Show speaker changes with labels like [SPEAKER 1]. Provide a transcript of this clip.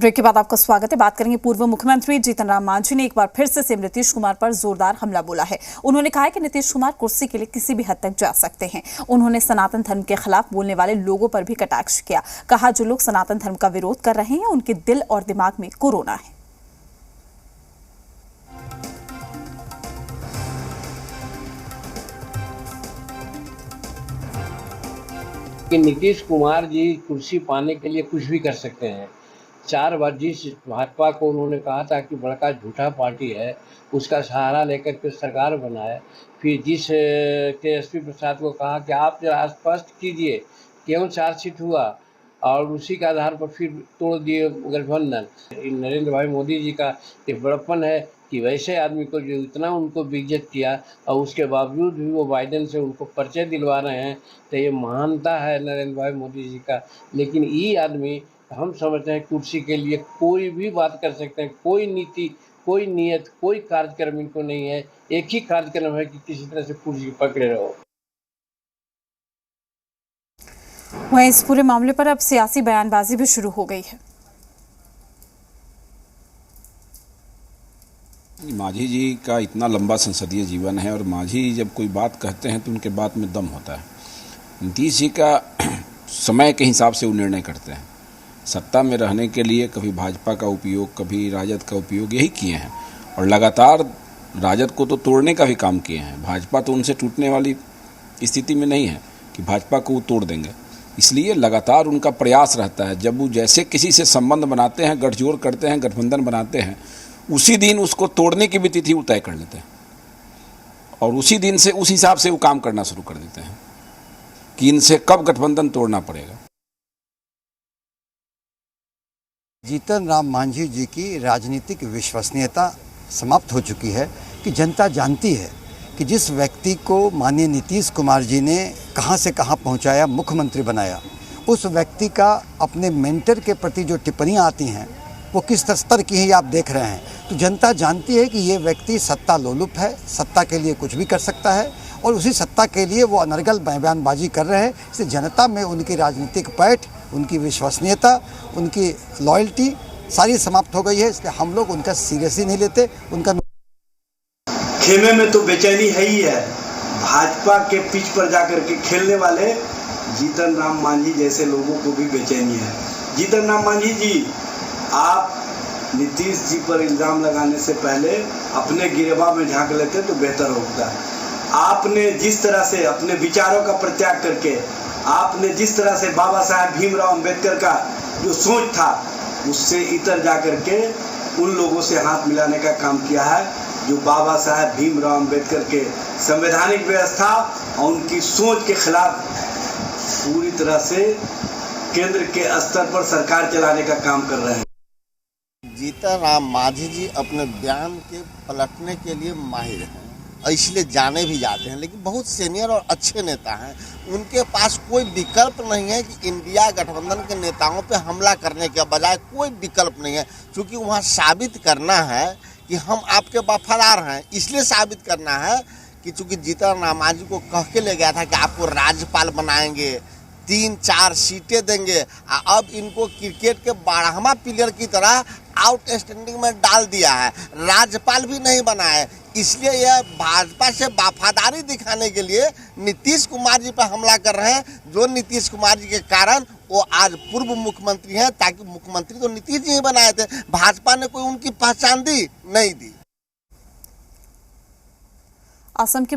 [SPEAKER 1] Break के बाद आपका स्वागत है। बात करेंगे पूर्व मुख्यमंत्री जीतन राम मांझी ने एक बार फिर से सीएम नीतीश कुमार पर जोरदार हमला बोला है। उन्होंने कहा है कि नीतीश कुमार कुर्सी के लिए किसी भी हद तक जा सकते हैं। उन्होंने सनातन धर्म के खिलाफ बोलने वाले लोगों पर भी कटाक्ष किया। कहा, जो लोग सनातन धर्म का विरोध कर रहे हैं उनके दिल और दिमाग में कोरोना है।
[SPEAKER 2] कि नीतीश कुमार जी कुर्सी पाने के लिए कुछ भी कर सकते हैं। 4 बार जिस भाजपा को उन्होंने कहा था कि बड़का झूठा पार्टी है, उसका सहारा लेकर के सरकार बनाए, फिर जिस तेजस्वी प्रसाद को कहा कि आप जरा स्पष्ट कीजिए केवल 4 सीट हुआ और उसी के आधार पर फिर तोड़ दिए गठबंधन। नरेंद्र भाई मोदी जी का ये बड़प्पन है कि वैसे आदमी को जो इतना उनको बेइज्जत किया और उसके बावजूद भी वो बाइडेन से उनको परिचय दिलवा रहे हैं, तो ये महानता है नरेंद्र भाई मोदी जी का। लेकिन ये आदमी, हम समझते हैं कुर्सी के लिए कोई भी बात कर सकते हैं, कोई नीति, कोई नियत, कोई कार्यक्रम इनको नहीं है। एक ही कार्यक्रम है कि किसी तरह से कुर्सी पकड़े रहो।
[SPEAKER 1] वहीं इस पूरे मामले पर अब सियासी बयानबाजी भी शुरू हो गई है।
[SPEAKER 3] मांझी जी का इतना लंबा संसदीय जीवन है और मांझी जब कोई बात कहते हैं तो उनके बात में दम होता है। नीतीश जी का समय के हिसाब से वो निर्णय करते हैं। सत्ता में रहने के लिए कभी भाजपा का उपयोग, कभी राजद का उपयोग, यही किए हैं और लगातार राजद को तो तोड़ने का भी काम किए हैं। भाजपा तो उनसे टूटने वाली स्थिति में नहीं है कि भाजपा को वो तोड़ देंगे, इसलिए लगातार उनका प्रयास रहता है। जब वो जैसे किसी से संबंध बनाते हैं, गठजोड़ करते हैं, गठबंधन बनाते हैं, उसी दिन उसको तोड़ने की भी तिथि वो तय कर लेते हैं और उसी दिन से उस हिसाब से वो काम करना शुरू कर देते हैं कि इनसे कब गठबंधन तोड़ना पड़ेगा।
[SPEAKER 4] जीतन राम मांझी जी की राजनीतिक विश्वसनीयता समाप्त हो चुकी है कि जनता जानती है कि जिस व्यक्ति को माननीय नीतीश कुमार जी ने कहां से कहां पहुंचाया, मुख्यमंत्री बनाया, उस व्यक्ति का अपने मेंटर के प्रति जो टिप्पणियां आती हैं वो किस स्तर की ही आप देख रहे हैं। तो जनता जानती है कि ये व्यक्ति सत्ता लोलुप है, सत्ता के लिए कुछ भी कर सकता है और उसी सत्ता के लिए वो अनर्गल बयानबाजी कर रहे हैं। इससे जनता में उनकी राजनीतिक पैठ, उनकी विश्वसनीयता, उनकी लॉयल्टी सारी समाप्त हो गई है। इसलिए हम लोग उनका सीरियस ही नहीं लेते। उनका
[SPEAKER 5] खेमे में तो बेचैनी है ही है। भाजपा के पिच पर जाकर के खेलने वाले जीतन राम मांझी जैसे लोगों को भी बेचैनी है। जीतन राम मांझी जी, आप नीतीश जी पर इल्ज़ाम लगाने से पहले अपने गिरेबान में झांक लेते तो बेहतर होता। आपने जिस तरह से अपने विचारों का परित्याग करके, आपने जिस तरह से बाबा साहब भीमराव अंबेडकर का जो सोच था उससे इतर जा करके उन लोगों से हाथ मिलाने का काम किया है जो बाबा साहब भीमराव अंबेडकर के संवैधानिक व्यवस्था और उनकी सोच के खिलाफ पूरी तरह से केंद्र के स्तर पर सरकार चलाने का काम कर रहे हैं।
[SPEAKER 6] जीतन राम मांझी जी अपने बयान के पलटने के लिए माहिर हैं और इसलिए जाने भी जाते हैं, लेकिन बहुत सीनियर और अच्छे नेता हैं। उनके पास कोई विकल्प नहीं है कि इंडिया गठबंधन के नेताओं पे हमला करने के बजाय कोई विकल्प नहीं है, क्योंकि वहाँ साबित करना है कि हम आपके वफादार हैं। इसलिए साबित करना है कि चूँकि जीतन राम मांझी को कह के ले गया था कि आपको राज्यपाल बनाएंगे, 3-4 सीटें देंगे, अब इनको क्रिकेट के 12वां प्लेयर की तरह आउटस्टैंडिंग में डाल दिया है, राज्यपाल भी नहीं बनाए। इसलिए यह भाजपा से वफादारी दिखाने के लिए नीतीश कुमार जी पर हमला कर रहे हैं, जो नीतीश कुमार जी के कारण वो आज पूर्व मुख्यमंत्री हैं। ताकि मुख्यमंत्री तो नीतीश जी ही बनाए थे, भाजपा ने कोई उनकी पहचान दी नहीं दी।
[SPEAKER 1] असम के